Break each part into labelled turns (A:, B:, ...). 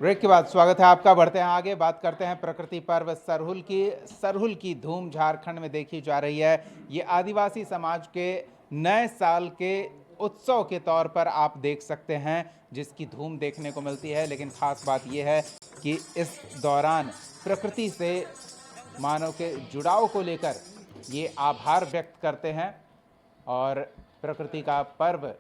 A: Break के बाद स्वागत है आपका। बढ़ते हैं आगे, बात करते हैं प्रकृति पर्व सरहुल की धूम झारखंड में देखी जा रही है। ये आदिवासी समाज के नए साल के उत्सव के तौर पर आप देख सकते हैं जिसकी धूम देखने को मिलती है। लेकिन खास बात यह है कि इस दौरान प्रकृति से मानव के जुड़ाव को लेकर ये आभार व्यक्त करते हैं और प्रकृति का पर्व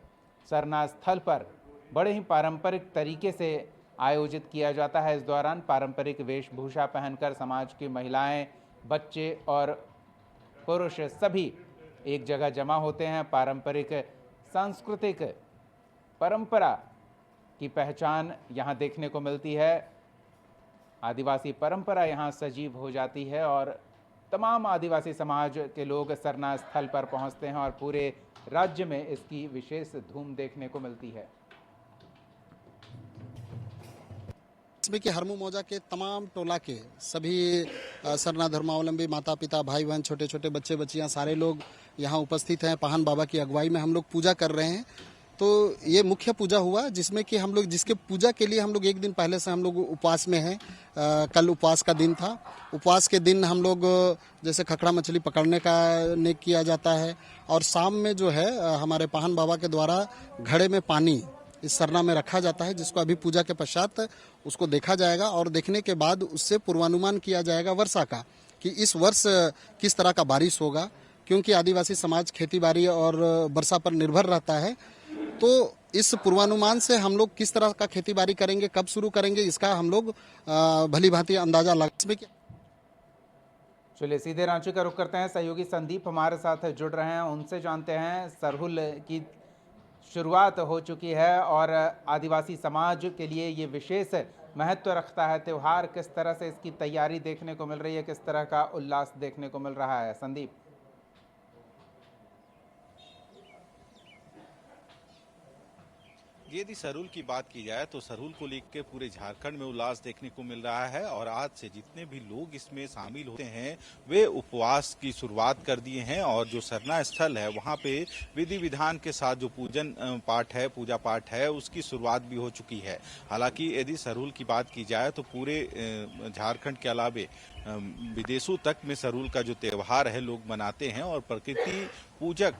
A: सरना स्थल पर बड़े ही पारंपरिक तरीके से आयोजित किया जाता है। इस दौरान पारंपरिक वेशभूषा पहनकर समाज की महिलाएं, बच्चे और पुरुष सभी एक जगह जमा होते हैं। पारंपरिक सांस्कृतिक परंपरा की पहचान यहाँ देखने को मिलती है। आदिवासी परंपरा यहाँ सजीव हो जाती है और तमाम आदिवासी समाज के लोग सरना स्थल पर पहुँचते हैं और पूरे राज्य में इसकी विशेष धूम देखने को मिलती है।
B: इसमें कि हरमू मौजा के तमाम टोला के सभी सरना धर्मावलंबी माता पिता, भाई बहन, छोटे छोटे बच्चे बच्चियां सारे लोग यहाँ उपस्थित हैं। पाहन बाबा की अगुवाई में हम लोग पूजा कर रहे हैं। तो ये मुख्य पूजा हुआ जिसमें कि हम लोग जिसके पूजा के लिए हम लोग एक दिन पहले से हम लोग उपवास में हैं। कल उपवास का दिन था। उपवास के दिन हम लोग जैसे खकड़ा मछली पकड़ने का किया जाता है और शाम में जो है हमारे पाहन बाबा के द्वारा घड़े में पानी इस सरना में रखा जाता है, जिसको अभी पूजा के पश्चात उसको देखा जाएगा और देखने के बाद उससे पूर्वानुमान किया जाएगा वर्षा का, कि इस वर्ष किस तरह का बारिश होगा। क्योंकि आदिवासी समाज खेती बाड़ी और वर्षा पर निर्भर रहता है, तो इस पूर्वानुमान से हम लोग किस तरह का खेती बाड़ी करेंगे, कब शुरू करेंगे, इसका हम लोग भली भांति अंदाजा लगा।
A: चलिए सीधे रांची का रुख करते हैं। सहयोगी संदीप हमारे साथ जुड़ रहे हैं, उनसे जानते हैं सरहुल की शुरुआत हो चुकी है और आदिवासी समाज के लिए ये विशेष महत्व रखता है त्यौहार। किस तरह से इसकी तैयारी देखने को मिल रही है, किस तरह का उल्लास देखने को मिल रहा है? संदीप।
C: यदि सरहुल की बात की जाए तो सरहुल को लेकर पूरे झारखंड में उल्लास देखने को मिल रहा है और आज से जितने भी लोग इसमें शामिल होते हैं वे उपवास की शुरुआत कर दिए हैं और जो सरना स्थल है वहां पे विधि विधान के साथ जो पूजा पाठ है उसकी शुरुआत भी हो चुकी है। हालांकि यदि सरहुल की बात की जाए तो पूरे झारखंड के अलावे विदेशों तक में सरहुल का जो त्यौहार है लोग मनाते हैं और प्रकृति पूजक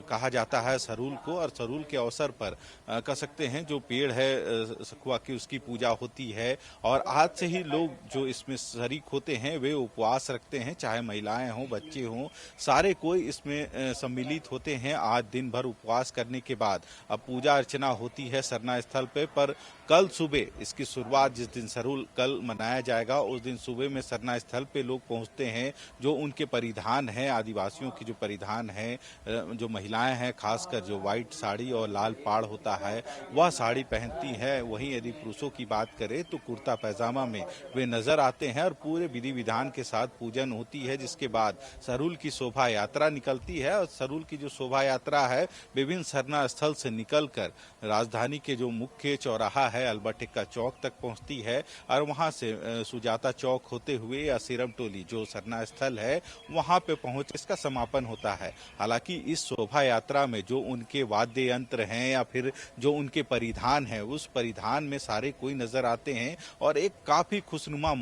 C: कहा जाता है सरहुल को। और सरहुल के अवसर पर कह सकते हैं जो पेड़ है सखुआ की उसकी पूजा होती है और आज से ही लोग जो इसमें शरीक होते हैं वे उपवास रखते हैं, चाहे महिलाएं हों, बच्चे हों, सारे कोई इसमें सम्मिलित होते हैं। आज दिन भर उपवास करने के बाद अब पूजा अर्चना होती है सरना स्थल पर कल सुबह इसकी शुरुआत, जिस दिन सरहुल कल मनाया जाएगा उस दिन सुबह में सरना स्थल पे लोग पहुंचते हैं। जो उनके परिधान है, आदिवासियों की जो परिधान है, जो महिलाएं हैं खासकर जो व्हाइट साड़ी और लाल पाड़ होता है वह साड़ी पहनती है। वहीं यदि पुरुषों की बात करें तो कुर्ता पैजामा में वे नजर आते हैं और पूरे विधि विधान के साथ पूजन होती है, जिसके बाद सरहुल की शोभा यात्रा निकलती है। और सरहुल की जो शोभा यात्रा है विभिन्न सरना स्थल से निकलकर राजधानी के जो मुख्य चौराहा है अल्बर्ट एक्का चौक तक पहुंचती है और वहां से सुजाता चौक होते हुए या सिरम टोली जो सरना स्थल है वहां पे पहुंच इसका समापन होता है। हालांकि इस शोभा यात्रा में जो उनके वाद्य यंत्र हैं या फिर जो उनके परिधान है उस परिधान में सारे कोई नजर आते हैं और एक काफी खुशनुमा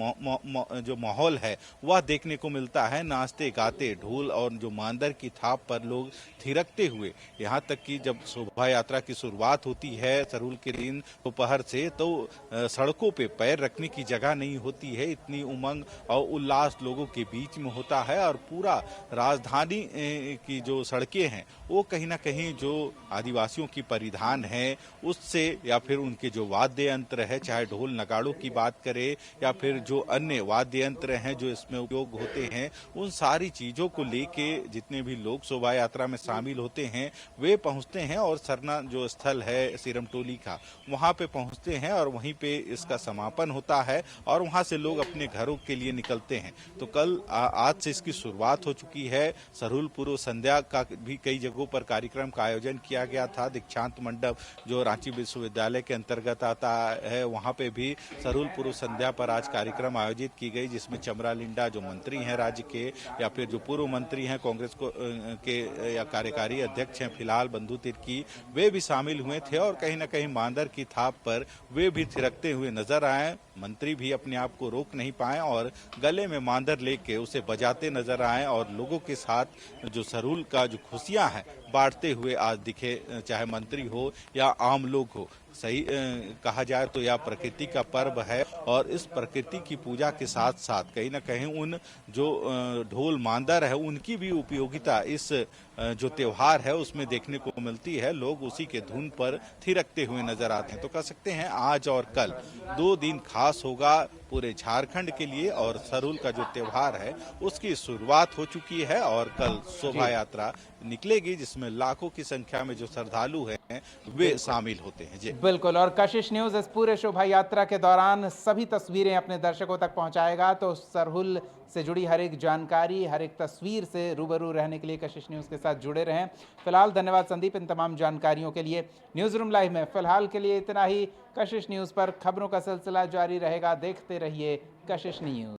C: जो माहौल है वह देखने को मिलता है। नाचते गाते ढोल और जो मांदर की थाप पर लोग थिरकते हुए, यहाँ तक कि जब शोभा यात्रा की शुरुआत होती है सरहुल के दिन दोपहर से तो सड़कों पे पैर रखने की जगह नहीं होती है। इतनी उमंग और उल्लास लोगों के बीच में होता है और पूरा राजधानी की जो सड़कें हैं वो कहीं ना कहीं जो आदिवासियों की परिधान है उससे या फिर उनके जो वाद्य यंत्र है, चाहे ढोल नगाड़ों की बात करें या फिर जो अन्य वाद्य यंत्र हैं जो इसमें उपयोग होते हैं, उन सारी चीजों को लेके जितने भी लोग शोभा यात्रा में शामिल होते हैं वे पहुंचते हैं और सरना जो स्थल है सिरम टोली का वहां पे पहुंचते हैं और वहीं पे इसका समापन होता है और वहां से लोग अपने घरों के लिए निकलते हैं। तो कल आज से इसकी शुरुआत हो चुकी है। सरहुल पूर्व संध्या का भी कई जगहों पर कार्यक्रम का आयोजन किया गया था। दीक्षांत मंडप जो रांची विश्वविद्यालय के अंतर्गत आता है वहां पे भी सरहुल पूर्व संध्या पर आज कार्यक्रम आयोजित की गई, जिसमें चमरा लिंडा जो मंत्री हैं राज्य के या फिर जो पूर्व मंत्री हैं कांग्रेस के या कार्यकारी अध्यक्ष हैं फिलहाल बंधु तिर्की, वे भी शामिल हुए थे और कहीं ना कहीं मांदर की थाप पर पर वे भी थिरकते हुए नजर आए। मंत्री भी अपने आप को रोक नहीं पाए और गले में मांदर लेके उसे बजाते नजर आए और लोगों के साथ जो सरहुल का जो खुशियां हैं बांटते हुए आज दिखे, चाहे मंत्री हो या आम लोग हो। सही कहा जाए तो यह प्रकृति का पर्व है और इस प्रकृति की पूजा के साथ साथ कहीं ना कहीं उन जो ढोल मांदर है उनकी भी उपयोगिता इस जो त्योहार है उसमें देखने को मिलती है। लोग उसी के धुन पर थिरकते हुए नजर आते हैं। तो कह सकते हैं आज और कल 2 दिन खास होगा पूरे झारखंड के लिए और सरहुल का जो त्योहार है उसकी शुरुआत हो चुकी है और कल शोभा यात्रा निकलेगी जिसमें लाखों की संख्या में जो श्रद्धालु हैं वे शामिल होते हैं। जी
A: बिल्कुल, और कशिश न्यूज इस पूरे शोभा यात्रा के दौरान सभी तस्वीरें अपने दर्शकों तक पहुंचाएगा। तो सरहुल से जुड़ी हर एक जानकारी, हर एक तस्वीर से रूबरू रहने के लिए कशिश न्यूज के साथ जुड़े रहें। फिलहाल धन्यवाद संदीप इन तमाम जानकारियों के लिए। न्यूज रूम लाइव में फिलहाल के लिए इतना ही। कशिश न्यूज पर खबरों का सिलसिला जारी रहेगा। देखते रहिए कशिश न्यूज।